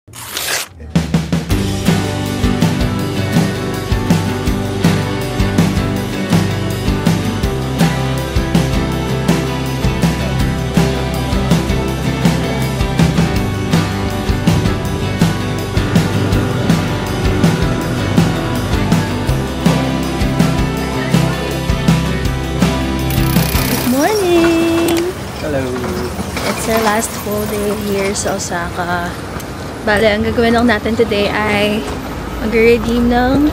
It's our last full day here sa Osaka. Bale, ang gagawin lang natin today ay mag-redeem ng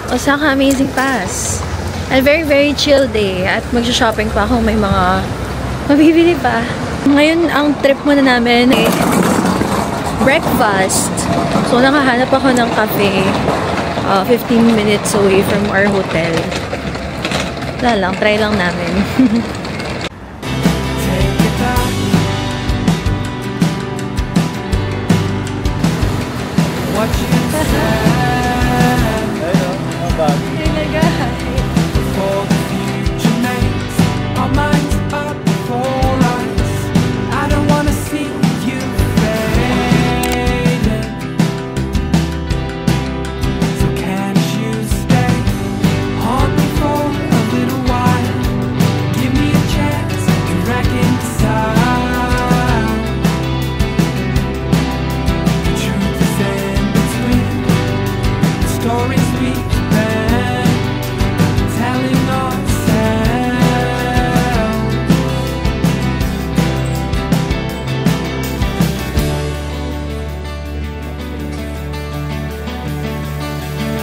Osaka Amazing Pass. A very chill day at mag-shopping pa kung may mga mabibili pa. Ngayon, ang trip muna namin ay breakfast. So, nakahanap ako ng cafe 15 minutes away from our hotel. Wala lang, try lang namin. What you said, before the future makes our minds up before us. I don't wanna see you fading. So can't you stay on me for a little while? Give me a chance to reconcile. Stories we've been telling ourselves.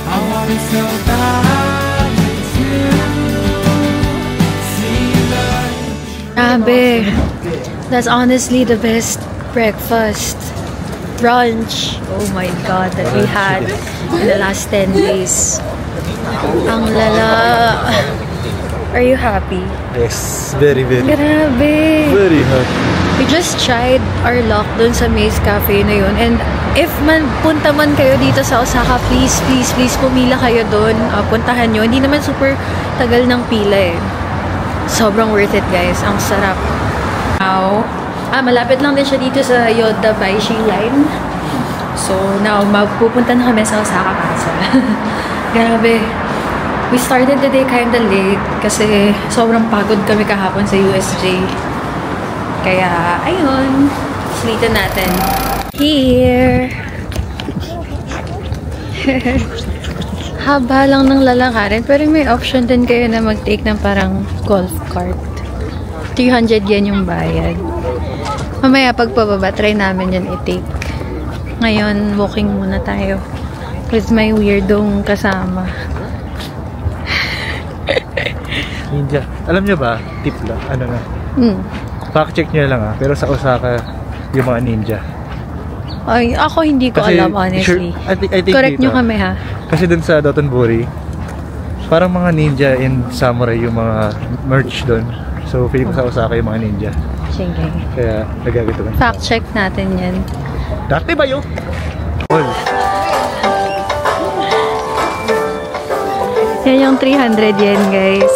I want it so bad to see that. Grabe. That's honestly the best breakfast. Brunch. Oh my god, that we had in the last 10 days. Ang lala. Are you happy? Yes, very. Grabe. Very happy. We just tried our luck dun sa Maze Cafe na yun. And if punta man kayo dito sa Osaka, please pumila kayo dun. Puntahan nyo. Hindi naman super tagal ng pila eh. Sobrang worth it, guys. Ang sarap. Now, malapit lang din siya dito sa Yoda Baishi line. So, now, magpupunta na kami sa Osaka Castle. Grabe. We started the day kinda late kasi sobrang pagod kami kahapon sa USJ. Kaya, ayun. Slitan natin. Here. Haba lang ng lalakarin. Pero may option din kayo na mag-take ng parang golf cart. 300 yen yung bayad. Mamaya pagpababa, try namin yun i-take. Ngayon, walking muna tayo. With my weirdong kasama. Ninja. Alam nyo ba? Tip lang. Ano na? Fact check nyo lang pero sa Osaka, yung mga ninja. Ay, ako hindi ko alam, honestly. I think correct dito, nyo kami, ha? Kasi dun sa Dotonbori, parang mga ninja and samurai yung mga merch dun. So, feeling ko sa Osaka yung mga ninja. Sige. Kaya, nagagito ka. Fact check natin yan. Dati ba yun? Yan yung 300 yen, guys.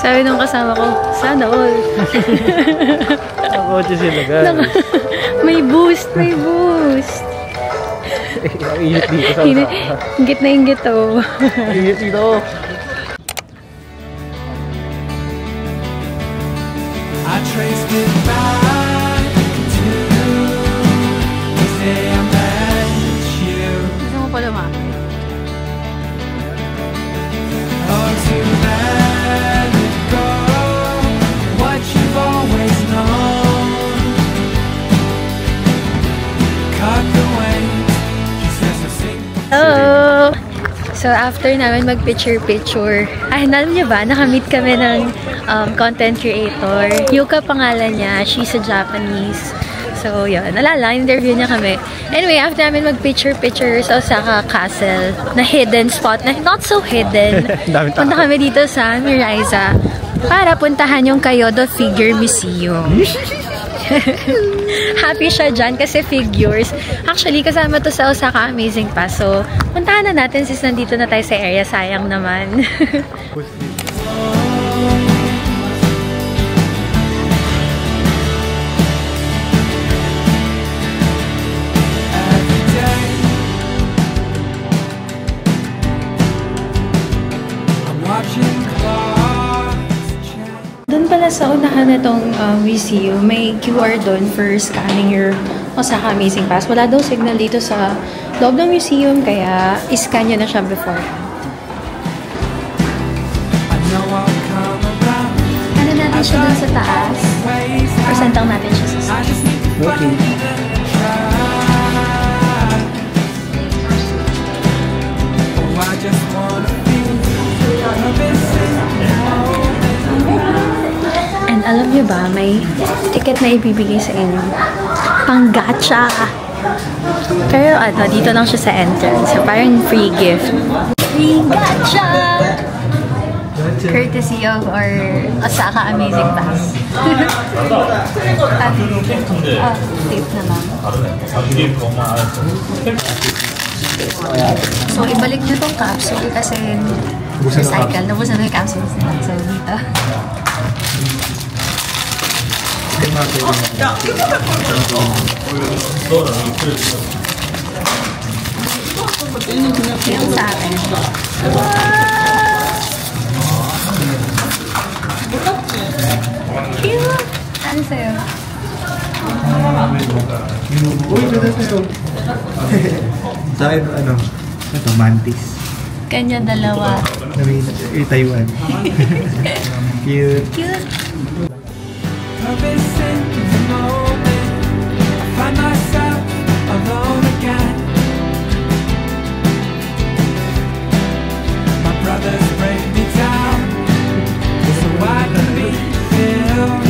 Sabi nung kasama ko, sana all. Nakakotse sila, guys. May boost, may boost. Ang init dito sa Osaka. Ingit na ingit, oh. Ang init dito. I traced it back to the day I met you. Gusto mo pa lumaki? Oh, to let it go, what you've always known. Cut the weight, just as a single. Hello! So, after namin mag-picture-picture, alam niyo ba, nakamit kami ng content creator. Yuka pangalan niya. She's a Japanese. So, yun. Nalala, interview niya kami. Anyway, after namin mag-picture-picture sa Osaka Castle, na hidden spot, na not so hidden, punta kami dito sa Miraiza para puntahan yung Kyoto Figure Museum. Happy siya dyan kasi figures. Actually, kasama to sa Osaka Amazing Pass. So, puntahan na natin since nandito na tayo sa area. Sayang naman. pala sa unahan na itong museum, may QR doon for scanning your Osaka Amazing Pass. Wala daw signal dito sa loob ng museum, kaya iscan nyo na siya before. Ano natin siya doon sa taas? Presentang natin siya sa taas. Okay. And alam niyo ba, may ticket na ibibigay sa inyo. Pang gacha! Pero ano, dito lang siya sa entrance. So, parang free gift. Free gacha! Courtesy of our Osaka Amazing Pass. Tape na lang. So, ibalik nyo tong capsule kasi recycle. Nabusan na yung capsules nila. So, dito. Yung sa akin. Cute! Ano sa'yo? Sa akin, ano? Ito, mantis. Kanya dalawa. Taiwan. Cute. Cute! I've been sinking the moment I find myself alone again. My brothers break me down so I can be filled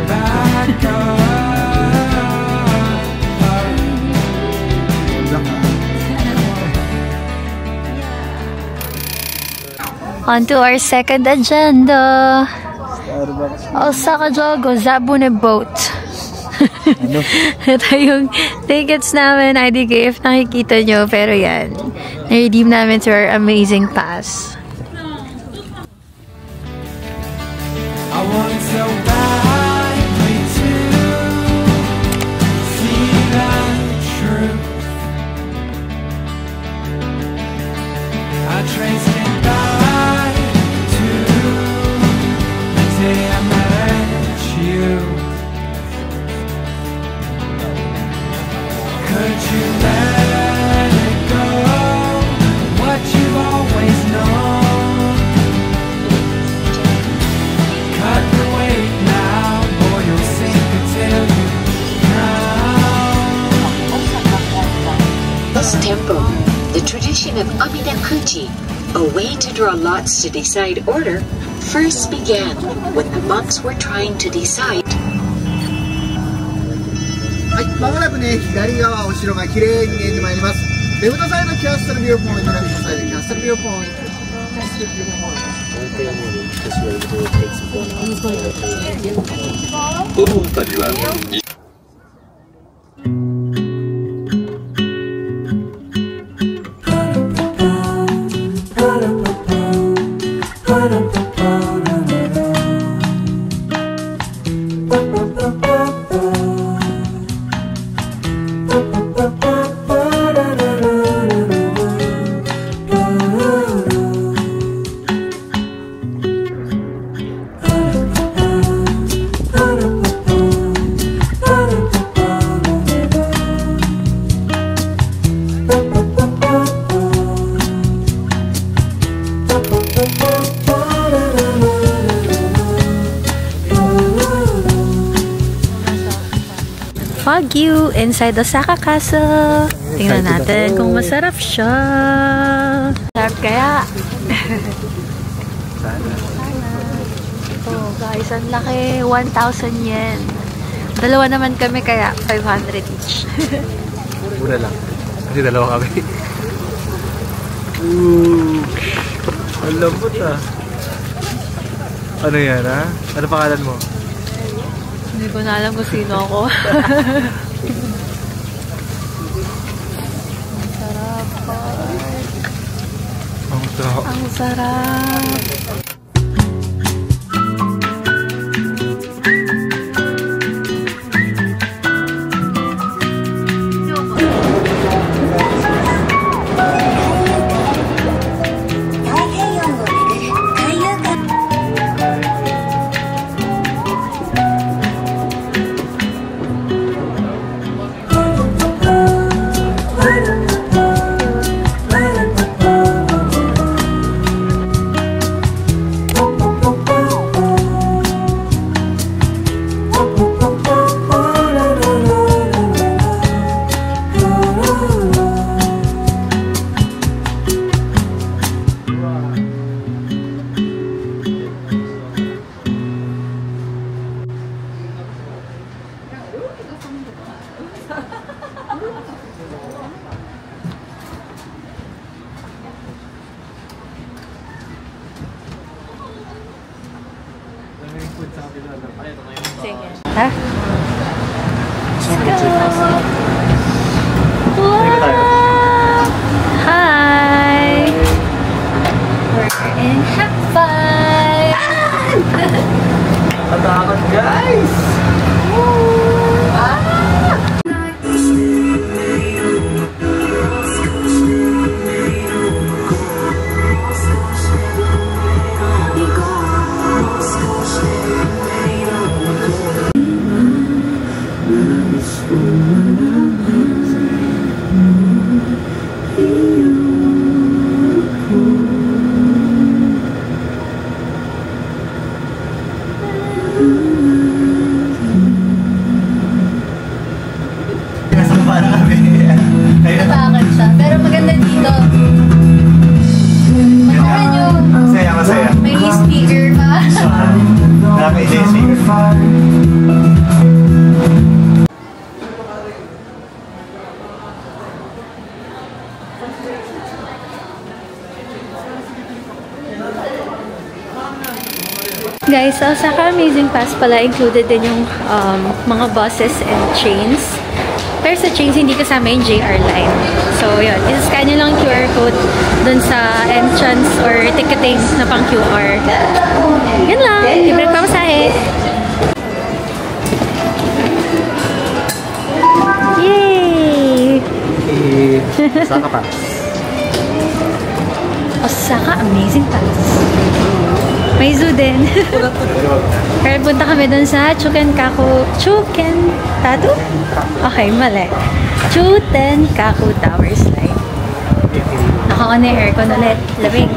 back up. On to our second agenda. Osaka Jogo, Zabune Boat. Ito yung tickets namin, ID gift, nakikita nyo. Pero yan, na-redeem namin to our Amazing Pass. I want so badly to see the truth. I trace it back to the day I met you. Could you let it go? What you've always known. Cut the weight now, or you'll sink until you drown. This temple, the tradition of Amidakuchi, a way to draw lots to decide order, first began when the monks were trying to decide. はい、まもなくね、左側お城が綺麗に見えてまいります。レフトサイドキャッスルビューポイント、ライトサイドキャッスルビューポイント。キャッスルビューポイント。Wagyu inside Osaka Castle. Tingnan natin kung masarap siya. Sarap kaya. Oh, guys, ang laki. 1,000 yen. Dalawa naman kami kaya 500 each. Mura lang. Kasi dalawa kami. Ooh. Ang lambot ah. Ano yan ha? Ano pangalan mo? Hindi ko na alam kung sino ako. Ang sarap. Ang sarap. Ang sarap. Ha? Let's go! Wow! Hi! We're in Hack 5! Matakot, guys! Bakit siya? Pero maganda dito. Masaya nyo. Masaya, masaya. May speaker pa. Nakaka-enjoy yung speaker. Guys, sa Osaka Amazing Pass pala included din yung mga buses and trains. Pero sa trains, hindi kasama yung JR line. So, yun. Isascan nyo lang QR code dun sa entrance or ticketing na pang QR. Yun lang. Libre pa masahe. Yay! Osaka Pass. Osaka Amazing Pass. May zoo din. Pero punta kami dun sa Chukenkaku Tatu? Okay, mali. Chutenkaku Tower Slide. Naka-on yung aircon ulit. Lamig.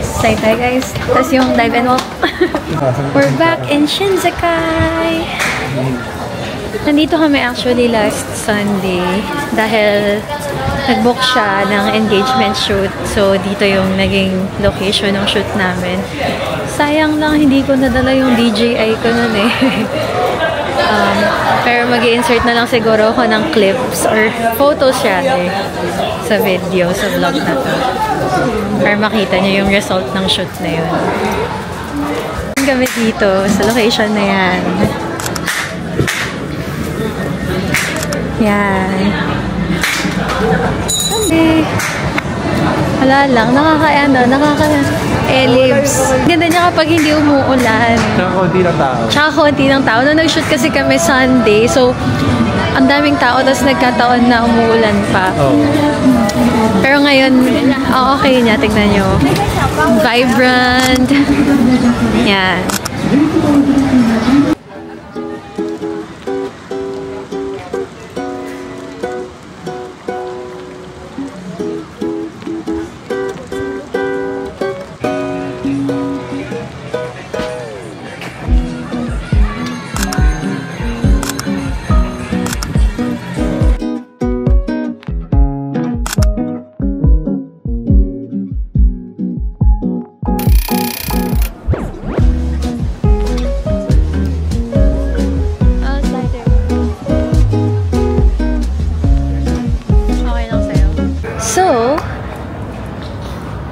Slide tayo guys. Tapos yung dive and walk. We're back in Shinsekai. Nandito kami actually last Sunday dahil nag-book siya ng engagement shoot. So, dito yung naging location ng shoot namin. Sayang lang, hindi ko nadala yung DJI ko nun eh. Pero mag-i-insert na lang siguro ako ng clips or photos siya eh, sa video, sa vlog na to. Para makita niyo yung result ng shoot na yun. Kami dito, sa location na yan. Yan. Okay. Wala lang. Nakaka-ellipse. Ganda niya kapag hindi umuulan. Tsaka konti ng tao. Tsaka konti ng tao. Nung nag-shoot kasi kami Sunday, so ang daming tao, tapos nagkataon na umuulan pa. Oh. Pero ngayon, okay niya. Tignan nyo. Vibrant. Yan.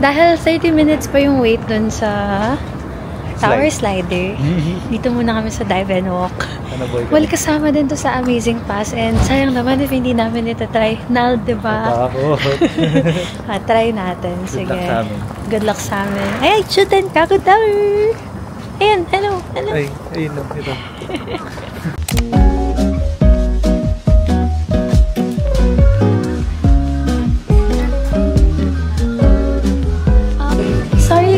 Dahil 30 minutes pa yung wait dun sa Tower Slider, dito muna kami sa Dive and Walk. Well, kasama din to sa Amazing Pass and sayang naman if hindi namin ito try. Nal, diba? Try natin. Sige. Good luck sa amin. Good luck sa amin. Ay, Chutenkaku Tower! Ayan, hello, hello. Ay, ayun lang, ito.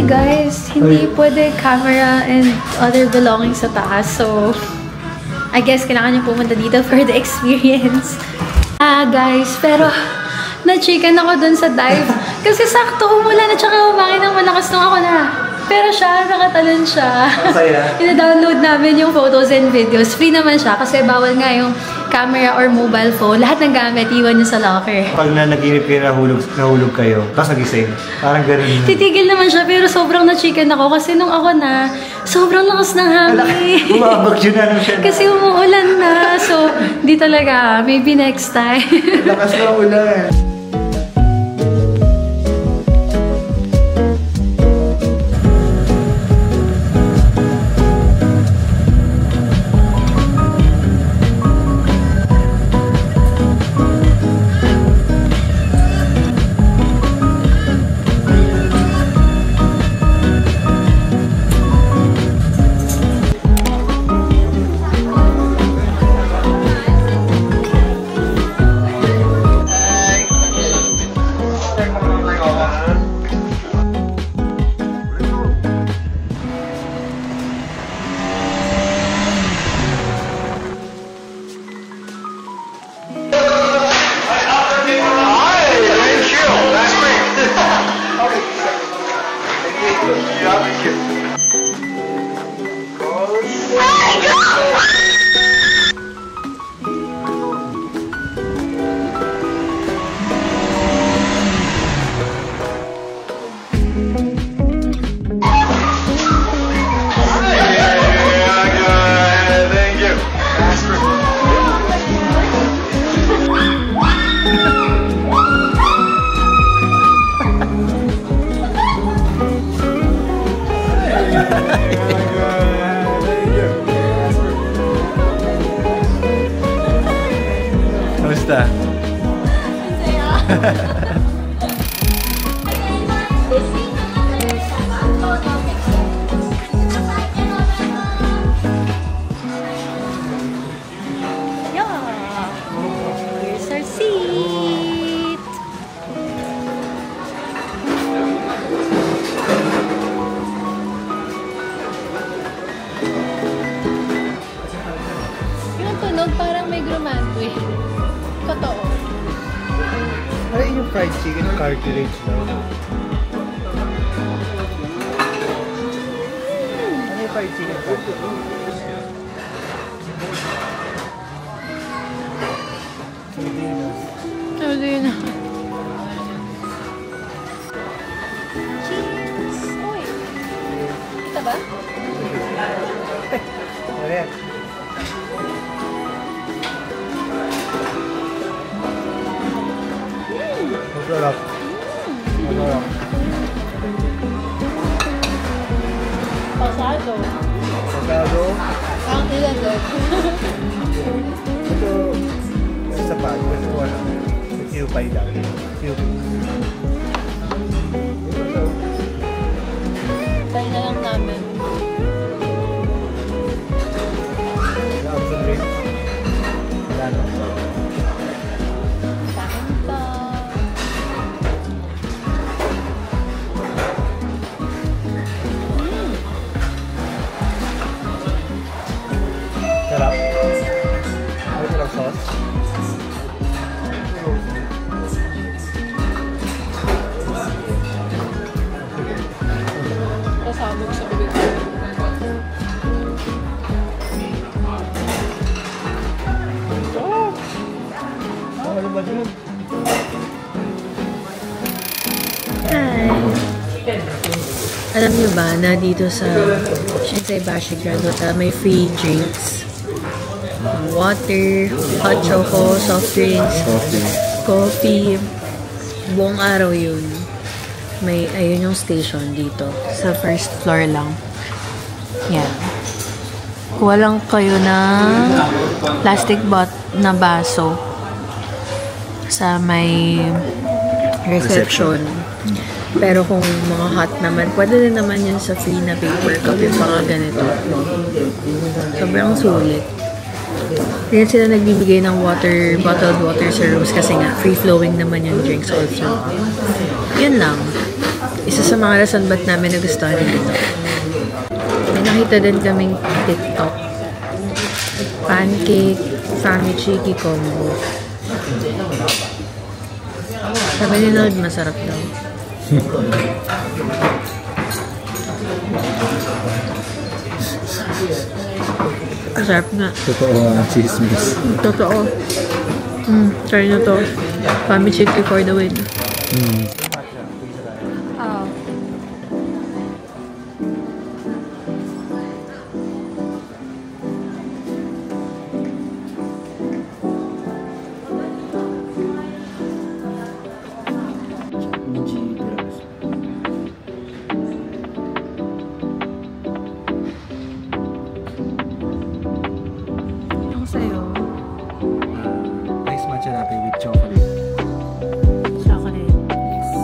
Guys, hindi pwede camera and other belongings sa taas. So, I guess kailangan nyo pumunta dito for the experience. Guys, pero na-chicken ako dun sa dive. Kasi sakto umulan at saka umangin ng malakas nung ako na. Pero siya, nakatalon siya. Masaya. Ina-download namin yung photos and videos. Free naman siya kasi bawal nga yung camera or mobile phone. Lahat ng gamit, iwan niyo sa locker. Pag nanaginip kayo, nahulog kayo, tapos nagising. Parang ganun. Titigil naman siya pero sobrang na-chicken ako kasi nung ako na, sobrang lakas ng hangin. Bumabagyo na lang siya. Kasi umuulan na. So, di talaga. Maybe next time. Lakas na ulan. Kamusta? Here's our seat. Yung tunog parang may grumanto eh. Totoo. Ano yung fried chicken cartilage daw? Ano yung fried chicken cartilage? Ano yun na? Cheers! Uy! Kita ba? Ano yan? Masarap. Masarap. Pasado. Pasado. Ang ilan doon? Ito, sa pag, ito wala. Q5 lang. Q5. Tayo na lang namin. Absolute. Wala na. Saan pa? Sarap. Ano sarap sauce? Kasabog sa bibig ko. Ano ba dyan? Hi! Alam niyo ba na dito sa Shinsei Bashi Grand Hotel may free drinks? Water, hot choco, soft drinks, coffee. Buong araw yun. May, ayun yung station dito. Sa first floor lang. Yan. Kuha lang kayo ng plastic na baso sa may reception. Pero kung mga hot naman, pwede din naman yun sa free na paper cup yung mga ganito. Sobrang sulit. Kaya sila nagbibigay ng bottled water sa rooms kasi nga free-flowing naman yung drinks also. Yun lang. Isa sa mga rason ba't namin nagustuhan dito. May nakita din kaming TikTok. Pancake, Famichiki combo. Sabi ni Lord, masarap daw. Masarap nga. Totoo ang chismis. Totoo. Try na to. Famichiki for the win. Oh. Yung sa'yo, Ice matcha latte with chocolate. chocolate. Yes.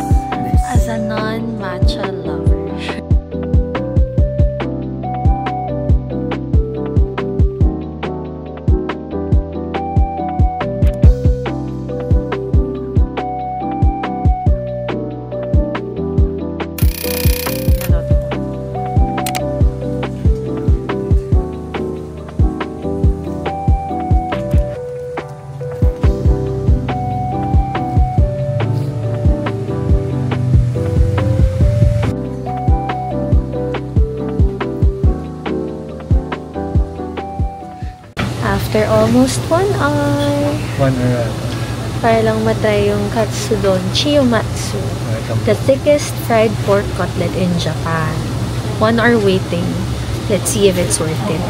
After almost 1 hour, 1 hour. para lang matry yung katsudon chiyomatsu, the thickest fried pork cutlet in Japan. 1 hour waiting. Let's see if it's worth it.